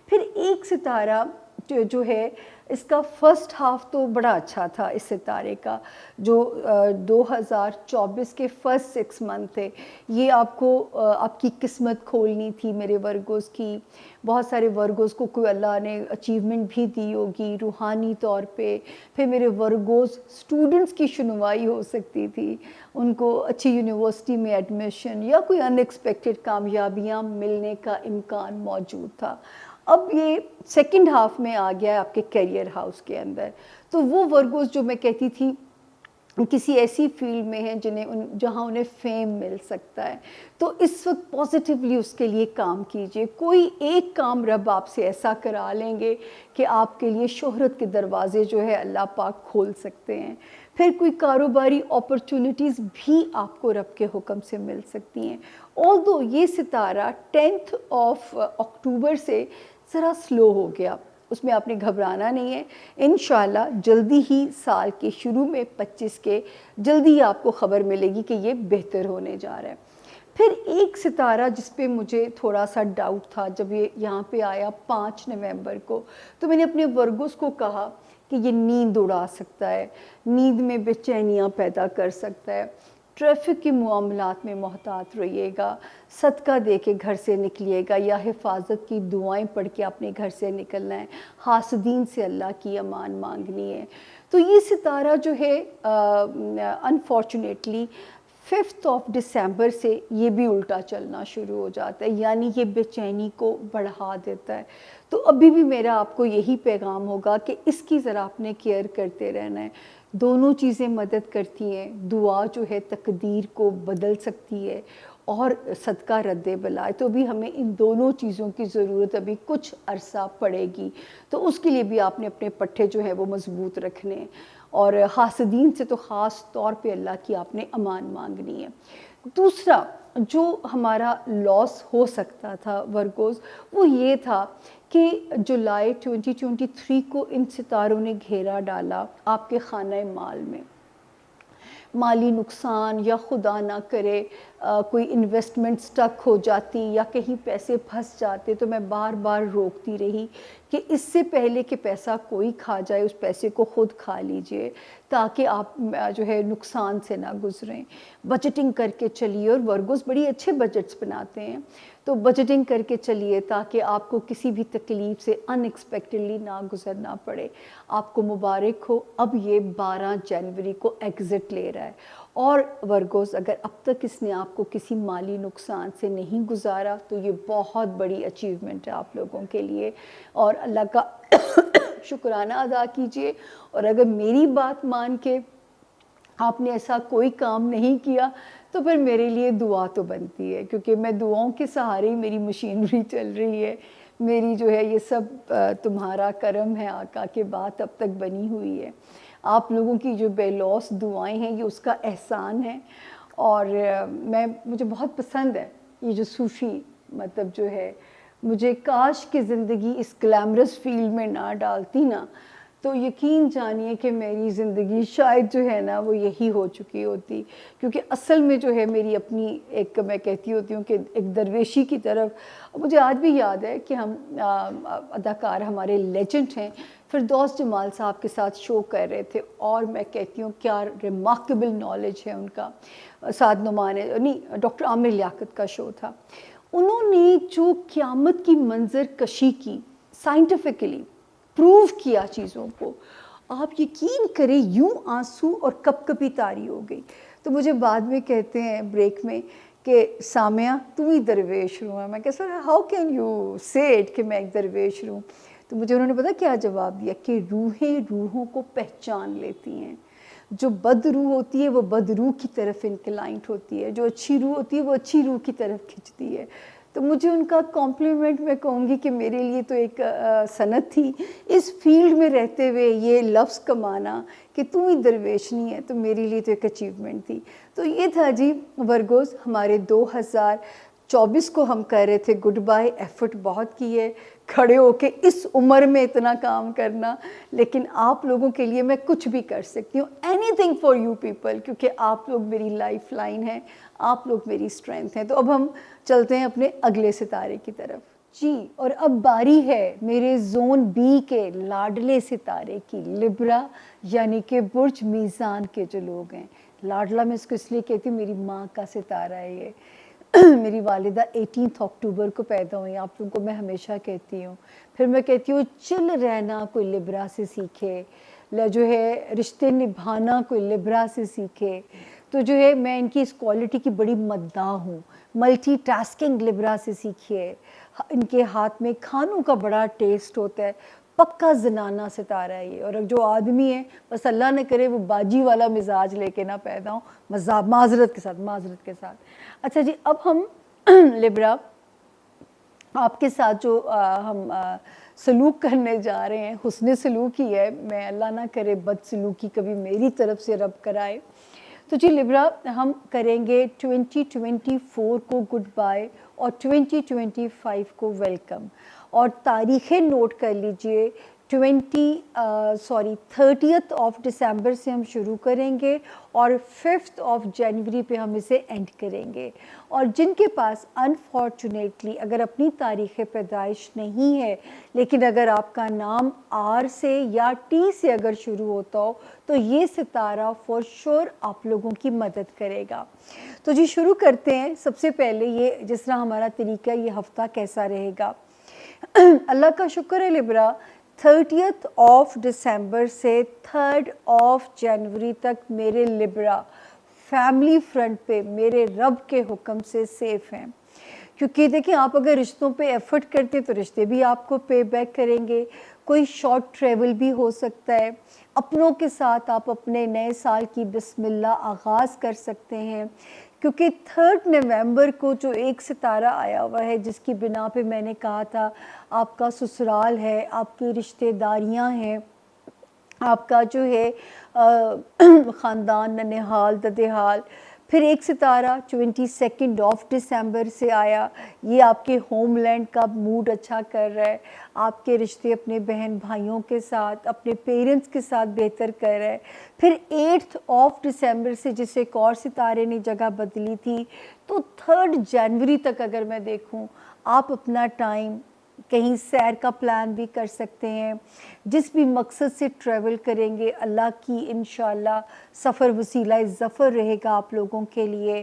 پھر ایک ستارہ جو ہے اس کا فرسٹ ہاف تو بڑا اچھا تھا اس ستارے کا، جو 2024 کے فرسٹ 6 منتھ تھے، یہ آپ کو آپ کی قسمت کھولنی تھی میرے ورگوز کی۔ بہت سارے ورگوز کو کوئی اللہ نے اچیومنٹ بھی دی ہوگی روحانی طور پہ، پھر میرے ورگوز اسٹوڈنٹس کی شنوائی ہو سکتی تھی، ان کو اچھی یونیورسٹی میں ایڈمیشن یا کوئی ان ایکسپیکٹڈ کامیابیاں ملنے کا امکان موجود تھا۔ اب یہ سیکنڈ ہاف میں آ گیا ہے آپ کے کیریئر ہاؤس کے اندر، تو وہ ورگوز جو میں کہتی تھی کسی ایسی فیلڈ میں ہیں جہاں انہیں فیم مل سکتا ہے، تو اس وقت پازیٹیولی اس کے لیے کام کیجئے۔ کوئی ایک کام رب آپ سے ایسا کرا لیں گے کہ آپ کے لیے شہرت کے دروازے جو ہے اللہ پاک کھول سکتے ہیں۔ پھر کوئی کاروباری اپرچونٹیز بھی آپ کو رب کے حکم سے مل سکتی ہیں۔ although یہ ستارہ 10 اکتوبر سے ذرا سلو ہو گیا، اس میں آپ نے گھبرانا نہیں ہے، انشاءاللہ جلدی ہی سال کے شروع میں 25 کے جلدی ہی آپ کو خبر ملے گی کہ یہ بہتر ہونے جا رہا ہے۔ پھر ایک ستارہ جس پہ مجھے تھوڑا سا ڈاؤٹ تھا جب یہ یہاں پہ آیا 5 نومبر کو، تو میں نے اپنے ورگوز کو کہا کہ یہ نیند اڑا سکتا ہے، نیند میں بے چینیاں پیدا کر سکتا ہے، ٹریفک کے معاملات میں محتاط رہیے گا، صدقہ دے کے گھر سے نکلیے گا یا حفاظت کی دعائیں پڑھ کے اپنے گھر سے نکلنا ہے، حاسدین سے اللہ کی امان مانگنی ہے۔ تو یہ ستارہ جو ہے انفارچونیٹلی 5 دسمبر سے یہ بھی الٹا چلنا شروع ہو جاتا ہے، یعنی یہ بے چینی کو بڑھا دیتا ہے۔ تو ابھی بھی میرا آپ کو یہی پیغام ہوگا کہ اس کی ذرا آپ نے کیئر کرتے رہنا ہے، دونوں چیزیں مدد کرتی ہیں، دعا جو ہے تقدیر کو بدل سکتی ہے اور صدقہ رد بلا، تو بھی ہمیں ان دونوں چیزوں کی ضرورت ابھی کچھ عرصہ پڑے گی، تو اس کے لیے بھی آپ نے اپنے پٹھے جو ہے وہ مضبوط رکھنے ہیں، اور حاسدین سے تو خاص طور پہ اللہ کی آپ نے امان مانگنی ہے۔ دوسرا جو ہمارا لاس ہو سکتا تھا ورگوز، وہ یہ تھا کہ جولائی 2023 کو ان ستاروں نے گھیرا ڈالا آپ کے خانہ مال میں، مالی نقصان یا خدا نہ کرے کوئی انویسٹمنٹ سٹک ہو جاتی یا کہیں پیسے پھنس جاتے، تو میں بار بار روکتی رہی کہ اس سے پہلے کہ پیسہ کوئی کھا جائے اس پیسے کو خود کھا لیجئے تاکہ آپ جو ہے نقصان سے نہ گزریں، بجٹنگ کر کے چلیے، اور ورگوز بڑی اچھے بجٹس بناتے ہیں۔ تو بجٹنگ کر کے چلیے تاکہ آپ کو کسی بھی تکلیف سے ان ایکسپیکٹڈلی نہ گزرنا پڑے. آپ کو مبارک ہو، اب یہ 12 جنوری کو ایگزٹ لے رہا ہے. اور ورگوز اگر اب تک اس نے آپ کو کسی مالی نقصان سے نہیں گزارا تو یہ بہت بڑی اچیومنٹ ہے آپ لوگوں کے لیے، اور اللہ کا شکرانہ ادا کیجئے. اور اگر میری بات مان کے آپ نے ایسا کوئی کام نہیں کیا تو پھر میرے لیے دعا تو بنتی ہے، کیونکہ میں دعاؤں کے سہارے ہی میری مشینری چل رہی ہے. میری جو ہے یہ سب تمہارا کرم ہے آقا کہ بات اب تک بنی ہوئی ہے. آپ لوگوں کی جو بے لوث دعائیں ہیں یہ اس کا احسان ہے. اور مجھے بہت پسند ہے یہ جو صوفی مطلب جو ہے، مجھے کاش کہ زندگی اس گلیمرس فیلڈ میں نہ ڈالتی نا، تو یقین جانیے کہ میری زندگی شاید جو ہے نا وہ یہی ہو چکی ہوتی. کیونکہ اصل میں جو ہے میری اپنی ایک، میں کہتی ہوتی ہوں کہ ایک درویشی کی طرف، مجھے آج بھی یاد ہے کہ ہم اداکار ہمارے لیجنڈ ہیں فردوس جمال صاحب کے ساتھ شو کر رہے تھے، اور میں کہتی ہوں کیا ریمارکیبل نالج ہے ان کا. سعد نعمان نہیں، ڈاکٹر عامر لیاقت کا شو تھا. انہوں نے جو قیامت کی منظر کشی کی، سائنٹیفکلی پروو کیا چیزوں کو، آپ یقین کریں یوں آنسو اور کپ کپی طاری ہو گئی. تو مجھے بعد میں کہتے ہیں بریک میں کہ سامعہ تم ہی درویش رو ہے. میں کہا سر ہاؤ کین یو سے اٹ کہ میں ایک درویش روں. تو مجھے انہوں نے پتا کیا جواب دیا کہ روحیں روحوں کو پہچان لیتی ہیں. جو بد روح ہوتی ہے وہ بد روح کی طرف انکلائنٹ ہوتی ہے، جو اچھی روح ہوتی ہے وہ اچھی روح کی طرف کھنچتی ہے. تو مجھے ان کا کمپلیمنٹ میں کہوں گی کہ میرے لیے تو ایک صنعت تھی اس فیلڈ میں رہتے ہوئے یہ لفظ کمانا کہ تم ہی درویش نہیں ہے، تو میرے لیے تو ایک اچیومنٹ تھی. تو یہ تھا جی ورگوز ہمارے 2024 کو ہم کہہ رہے تھے گڈ بائی. ایفرٹ بہت کی ہے کھڑے ہو کے اس عمر میں اتنا کام کرنا، لیکن آپ لوگوں کے لیے میں کچھ بھی کر سکتی ہوں. Any thing for you people, کیونکہ آپ لوگ میری لائف لائن ہیں، آپ لوگ میری اسٹرینتھ ہیں. تو اب ہم چلتے ہیں اپنے اگلے ستارے کی طرف جی. اور اب باری ہے میرے زون بی کے لاڈلے ستارے کی، لبرا یعنی کہ برج میزان کے جو لوگ ہیں. لاڈلا میں اس کو اس لیے کہتی ہوں، میری ماں کا ستارہ ہے یہ. میری والدہ 18 اکتوبر کو پیدا ہوئی، آپ لوگوں کو میں ہمیشہ کہتی ہوں. پھر میں کہتی ہوں چل رہنا کوئی لبرا سے سیکھے، جو ہے رشتے نبھانا کوئی لبرا سے سیکھے. تو جو ہے میں ان کی اس کوالٹی کی بڑی مداح ہوں. ملٹی ٹاسکنگ لبرا سے سیکھیے. ان کے ہاتھ میں کھانوں کا بڑا ٹیسٹ ہوتا ہے. پکا زنانہ ستارہ ہے یہ. اور جو آدمی ہے بس اللہ نہ کرے وہ باجی والا مزاج لے کے نہ پیدا ہوں، معذرت کے ساتھ. اچھا جی، اب ہم لبرا آپ کے ساتھ جو ہم سلوک کرنے جا رہے ہیں، حسن سلوک ہی ہے. میں اللہ نہ کرے بد سلوکی کبھی میری طرف سے رب کرائے. تو جی لبرا ہم کریں گے 2024 کو گڈ بائی اور 2025 کو ویلکم. اور تاریخیں نوٹ کر لیجئے. 30 دسمبر سے ہم شروع کریں گے اور 5 جنوری پہ ہم اسے اینڈ کریں گے. اور جن کے پاس انفارچونیٹلی اگر اپنی تاریخ پیدائش نہیں ہے، لیکن اگر آپ کا نام آر سے یا ٹی سے اگر شروع ہوتا ہو تو یہ ستارہ فور شور آپ لوگوں کی مدد کرے گا. تو جی شروع کرتے ہیں. سب سے پہلے یہ جس طرح ہمارا طریقہ یہ ہفتہ کیسا رہے گا. اللہ کا شکر ہے لبرا 30 دسمبر سے 3 جنوری تک میرے لبرا فیملی فرنٹ پہ میرے رب کے حکم سے سیف ہیں. کیونکہ دیکھیں آپ اگر رشتوں پہ ایفرٹ کرتے تو رشتے بھی آپ کو پے بیک کریں گے. کوئی شارٹ ٹریول بھی ہو سکتا ہے. اپنوں کے ساتھ آپ اپنے نئے سال کی بسم اللہ آغاز کر سکتے ہیں. کیونکہ 3 نومبر کو جو ایک ستارہ آیا ہوا ہے جس کی بنا پہ میں نے کہا تھا آپ کا سسرال ہے، آپ کی رشتہ داریاں ہیں، آپ کا جو ہے خاندان ننہال ددہال. پھر ایک ستارہ 22 دسمبر سے آیا، یہ آپ کے ہوم لینڈ کا موڈ اچھا کر رہا ہے. آپ کے رشتے اپنے بہن بھائیوں کے ساتھ، اپنے پیرنٹس کے ساتھ بہتر کر رہا ہے. پھر 8 دسمبر سے جس ایک اور ستارے نے جگہ بدلی تھی، تو 3 جنوری تک اگر میں دیکھوں آپ اپنا ٹائم کہیں سیر کا پلان بھی کر سکتے ہیں. جس بھی مقصد سے ٹریول کریں گے اللہ کی انشاءاللہ سفر وسیلہ ظفر رہے گا آپ لوگوں کے لیے.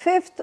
5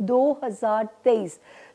2023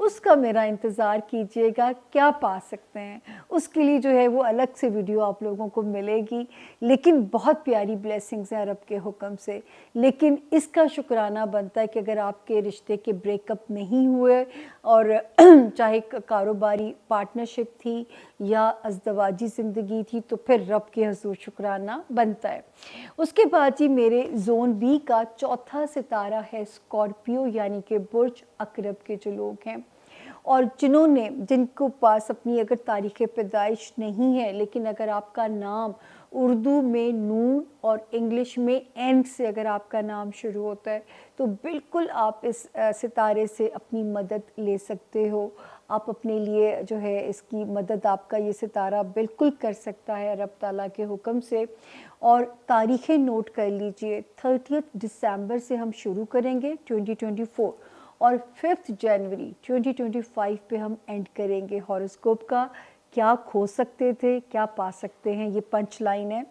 اس کا میرا انتظار کیجیے گا. کیا پا سکتے ہیں اس کے لیے جو ہے وہ الگ سے ویڈیو آپ لوگوں کو ملے گی, لیکن بہت پیاری بلیسنگز ہیں رب کے حکم سے. لیکن اس کا شکرانہ بنتا ہے کہ اگر آپ کے رشتے کے بریک اپ نہیں ہوئے اور چاہے کاروباری پارٹنرشپ تھی یا ازدواجی زندگی تھی, تو پھر رب کے حضور شکرانہ بنتا ہے. اس کے بعد جی میرے زون بی کا چوتھا ستارہ ہے اسکارپیو, یعنی کہ برج عقرب کے جو لوگ ہیں اور جن کو پاس اپنی اگر تاریخ پیدائش نہیں ہے, لیکن اگر آپ کا نام اردو میں نون اور انگلش میں این سے اگر آپ کا نام شروع ہوتا ہے, تو بالکل آپ اس ستارے سے اپنی مدد لے سکتے ہو. آپ اپنے لیے جو ہے اس کی مدد آپ کا یہ ستارہ بالکل کر سکتا ہے رب تعالیٰ کے حکم سے. اور تاریخیں نوٹ کر لیجئے, 30 دسمبر سے ہم شروع کریں گے 2024 اور 5 جنوری 2025 پہ ہم اینڈ کریں گے ہاروسکوپ کا. کیا کھو سکتے تھے کیا پا سکتے ہیں, یہ پنچ لائن ہے.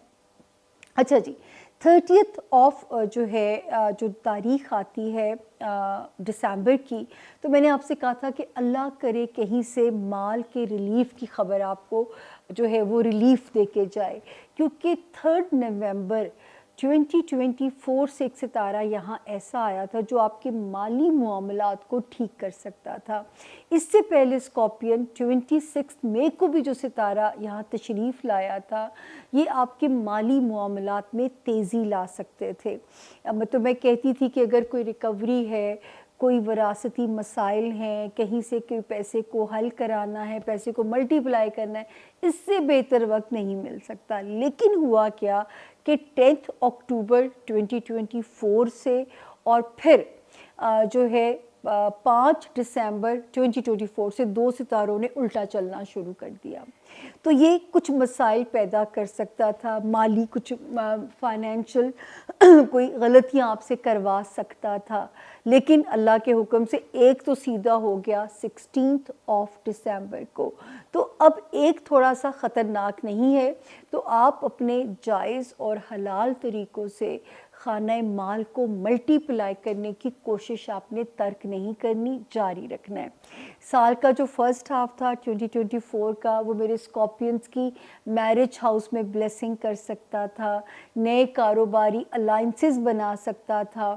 اچھا جی, 30th آف جو تاریخ آتی ہے دسمبر کی, تو میں نے آپ سے کہا تھا کہ اللہ کرے کہیں سے مال کے ریلیف کی خبر آپ کو جو ہے وہ ریلیف دے کے جائے, کیونکہ 3 نومبر 2024 سے ایک ستارہ یہاں ایسا آیا تھا جو آپ کے مالی معاملات کو ٹھیک کر سکتا تھا. اس سے پہلے اسکارپین 26 مئی کو بھی جو ستارہ یہاں تشریف لایا تھا, یہ آپ کے مالی معاملات میں تیزی لا سکتے تھے. تو میں کہتی تھی کہ اگر کوئی ریکوری ہے, کوئی وراثتی مسائل ہیں, کہیں سے کوئی پیسے کو حل کرانا ہے, پیسے کو ملٹی پلائی کرنا ہے, اس سے بہتر وقت نہیں مل سکتا. لیکن ہوا کیا کہ 10 اکتوبر 2024 سے اور پھر جو ہے 5 دسمبر 2024 سے 2 ستاروں نے الٹا چلنا شروع کر دیا. تو یہ کچھ مسائل پیدا کر سکتا تھا, مالی کچھ فائنینشل کوئی غلطیاں آپ سے کروا سکتا تھا. لیکن اللہ کے حکم سے ایک تو سیدھا ہو گیا 16 دسمبر کو. تو اب ایک تھوڑا سا خطرناک نہیں ہے, تو آپ اپنے جائز اور حلال طریقوں سے خانہ مال کو ملٹی پلائی کرنے کی کوشش آپ نے ترک نہیں کرنی, جاری رکھنا ہے. سال کا جو فرسٹ ہاف تھا 2024 کا, وہ میرے اسکارپینز کی میرج ہاؤس میں بلیسنگ کر سکتا تھا, نئے کاروباری الائنسز بنا سکتا تھا,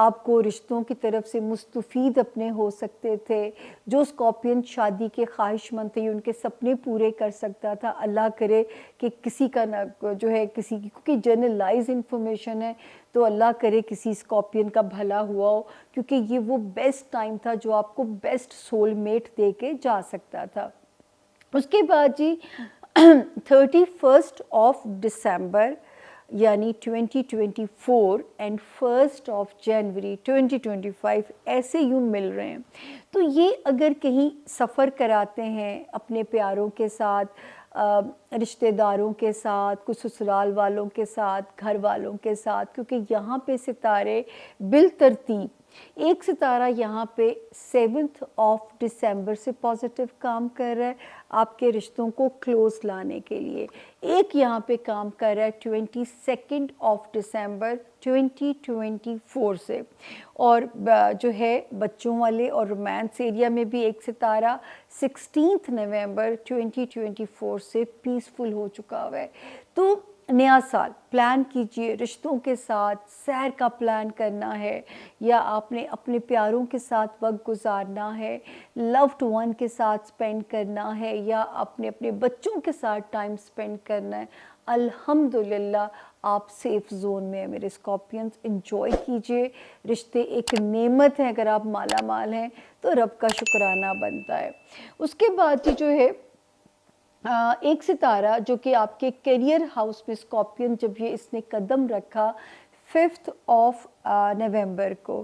آپ کو رشتوں کی طرف سے مستفید اپنے ہو سکتے تھے. جو اسکارپین شادی کے خواہش مند تھے ان کے سپنے پورے کر سکتا تھا. اللہ کرے کہ کسی کا جو ہے کسی کی, کیونکہ جنرلائز انفارمیشن ہے, تو اللہ کرے کسی اسکارپین کا بھلا ہوا ہو, کیونکہ یہ وہ بیسٹ ٹائم تھا جو آپ کو بیسٹ سول میٹ دے کے جا سکتا تھا. اس کے بعد جی 31 دسمبر یعنی 2024 اینڈ 1 جنوری 2025 ایسے یوں مل رہے ہیں. تو یہ اگر کہیں سفر کراتے ہیں اپنے پیاروں کے ساتھ, رشتہ داروں کے ساتھ, کچھ سسرال والوں کے ساتھ, گھر والوں کے ساتھ, کیونکہ یہاں پہ ستارے بالترتیب, ایک ستارہ یہاں پہ 7 دسمبر سے پازیٹیو کام کر رہا ہے آپ کے رشتوں کو کلوز لانے کے لیے, ایک یہاں پہ کام کر رہا ہے 22 دسمبر 2024 سے, اور جو ہے بچوں والے اور رومانس ایریا میں بھی ایک ستارہ 16 نومبر 2024 سے پیسفل ہو چکا ہوا ہے. تو نیا سال پلان کیجئے, رشتوں کے ساتھ سیر کا پلان کرنا ہے, یا آپ نے اپنے پیاروں کے ساتھ وقت گزارنا ہے, لوڈ ون کے ساتھ سپینڈ کرنا ہے, یا اپنے بچوں کے ساتھ ٹائم سپینڈ کرنا ہے. الحمدللہ آپ سیف زون میں ہیں میرے اسکارپینز, انجوائے کیجئے. رشتے ایک نعمت ہیں, اگر آپ مالا مال ہیں تو رب کا شکرانہ بنتا ہے. اس کے بعد جو ہے ایک ستارہ جو کہ آپ کے کیریئر ہاؤس میں اسکارپین, جب یہ اس نے قدم رکھا 5 نومبر کو,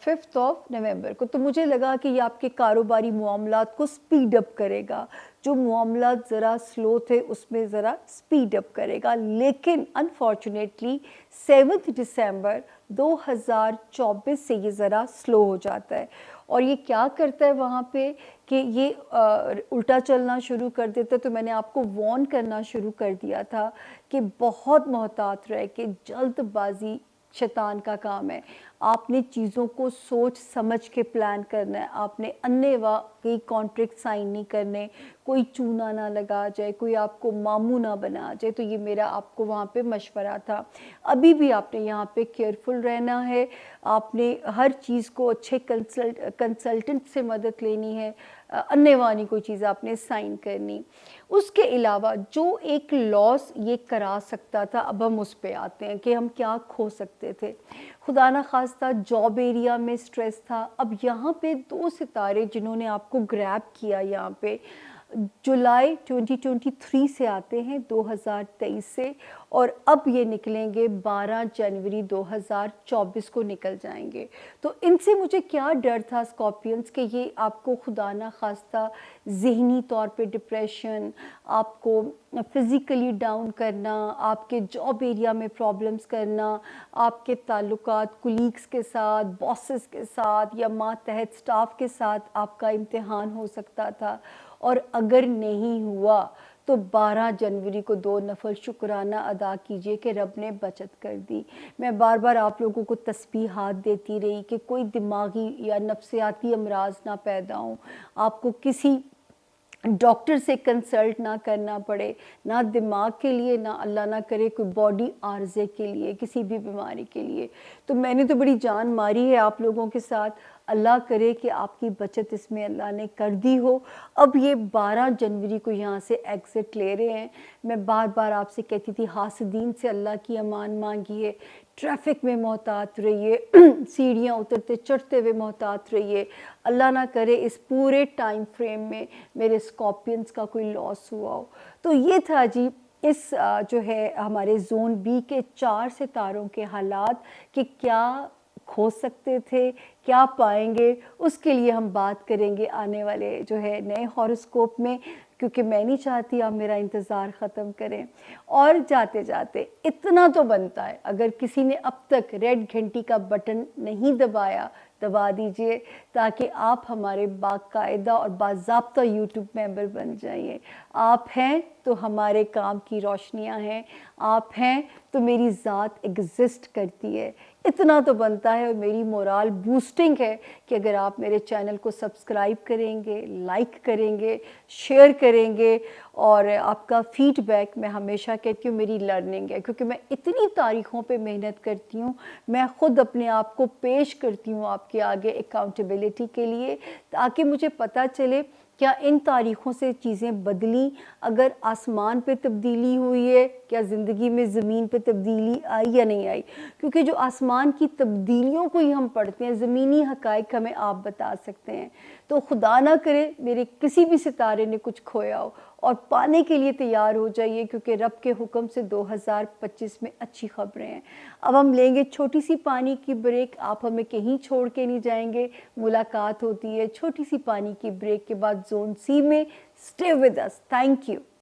5 نومبر کو, تو مجھے لگا کہ یہ آپ کے کاروباری معاملات کو سپیڈ اپ کرے گا. جو معاملات ذرا سلو تھے اس میں ذرا سپیڈ اپ کرے گا. لیکن انفارچونیٹلی 7 دسمبر 2024 سے یہ ذرا سلو ہو جاتا ہے. اور یہ کیا کرتا ہے وہاں پہ کہ یہ الٹا چلنا شروع کر دیتا ہے. تو میں نے آپ کو وارن کرنا شروع کر دیا تھا کہ بہت محتاط رہے, کہ جلد بازی شیطان کا کام ہے. آپ نے چیزوں کو سوچ سمجھ کے پلان کرنا ہے. آپ نے انے واقعی کانٹریکٹ سائن نہیں کرنے, کوئی چونا نہ لگا جائے, کوئی آپ کو ماموں نہ بنا جائے. تو یہ میرا آپ کو وہاں پہ مشورہ تھا. ابھی بھی آپ نے یہاں پہ کیئرفل رہنا ہے, آپ نے ہر چیز کو اچھے کنسلٹنٹ سے مدد لینی ہے, انے وانی کوئی چیز آپ نے سائن کرنی. اس کے علاوہ جو ایک لاس یہ کرا سکتا تھا, اب ہم اس پہ آتے ہیں کہ ہم کیا کھو سکتے تھے. خدا نخواستہ جاب ایریا میں سٹریس تھا. اب یہاں پہ 2 ستارے جنہوں نے آپ کو گریب کیا یہاں پہ جولائی 2023 سے آتے ہیں, 2023 سے, اور اب یہ نکلیں گے 12 جنوری 2024 کو نکل جائیں گے. تو ان سے مجھے کیا ڈر تھا اسکارپینز کہ یہ آپ کو خدا نخواستہ ذہنی طور پہ ڈپریشن, آپ کو فزیکلی ڈاؤن کرنا, آپ کے جاب ایریا میں پرابلمس کرنا, آپ کے تعلقات کولیگز کے ساتھ, باسز کے ساتھ یا ماتحت سٹاف کے ساتھ آپ کا امتحان ہو سکتا تھا. اور اگر نہیں ہوا تو 12 جنوری کو 2 نفل شکرانہ ادا کیجئے کہ رب نے بچت کر دی. میں بار بار آپ لوگوں کو تسبیحات دیتی رہی کہ کوئی دماغی یا نفسیاتی امراض نہ پیدا ہوں, آپ کو کسی ڈاکٹر سے کنسلٹ نہ کرنا پڑے, نہ دماغ کے لیے, نہ اللہ نہ کرے کوئی باڈی عارضے کے لیے, کسی بھی بیماری کے لیے. تو میں نے تو بڑی جان ماری ہے آپ لوگوں کے ساتھ. اللہ کرے کہ آپ کی بچت اس میں اللہ نے کر دی ہو. اب یہ 12 جنوری کو یہاں سے ایگزٹ لے رہے ہیں. میں بار بار آپ سے کہتی تھی حاسدین سے اللہ کی امان مانگیے, ٹریفک میں محتاط رہیے, سیڑھیاں اترتے چڑھتے ہوئے محتاط رہیے. اللہ نہ کرے اس پورے ٹائم فریم میں میرے اسکارپینز کا کوئی لاس ہوا ہو. تو یہ تھا جی اس جو ہے ہمارے زون بی کے 4 ستاروں کے حالات کہ کیا کھو سکتے تھے, کیا پائیں گے. اس کے لیے ہم بات کریں گے آنے والے جو ہے نئے ہاروسکوپ میں, کیونکہ میں نہیں چاہتی آپ میرا انتظار ختم کریں. اور جاتے جاتے اتنا تو بنتا ہے, اگر کسی نے اب تک ریڈ گھنٹی کا بٹن نہیں دبایا, دبا دیجئے تاکہ آپ ہمارے باقاعدہ اور باضابطہ یوٹیوب ممبر بن جائیے. آپ ہیں تو ہمارے کام کی روشنیاں ہیں, آپ ہیں تو میری ذات ایگزسٹ کرتی ہے. اتنا تو بنتا ہے, اور میری مورال بوسٹنگ ہے کہ اگر آپ میرے چینل کو سبسکرائب کریں گے, لائک کریں گے, شیئر کریں گے, اور آپ کا فیڈ بیک میں ہمیشہ کہتی ہوں میری لرننگ ہے, کیونکہ میں اتنی تاریخوں پہ محنت کرتی ہوں. میں خود اپنے آپ کو پیش کرتی ہوں آپ کے آگے اکاؤنٹیبلٹی کے لیے, تاکہ مجھے پتہ چلے کیا ان تاریخوں سے چیزیں بدلیں, اگر آسمان پہ تبدیلی ہوئی ہے, کیا زندگی میں زمین پہ تبدیلی آئی یا نہیں آئی. کیونکہ جو آسمان کی تبدیلیوں کو ہی ہم پڑھتے ہیں, زمینی حقائق ہمیں آپ بتا سکتے ہیں. تو خدا نہ کرے میرے کسی بھی ستارے نے کچھ کھویا ہو, اور پانے کے لیے تیار ہو جائیے, کیونکہ رب کے حکم سے 2025 میں اچھی خبریں ہیں. اب ہم لیں گے چھوٹی سی پانی کی بریک, آپ ہمیں کہیں چھوڑ کے نہیں جائیں گے, ملاقات ہوتی ہے چھوٹی سی پانی کی بریک کے بعد زون سی میں. Stay with us. Thank you.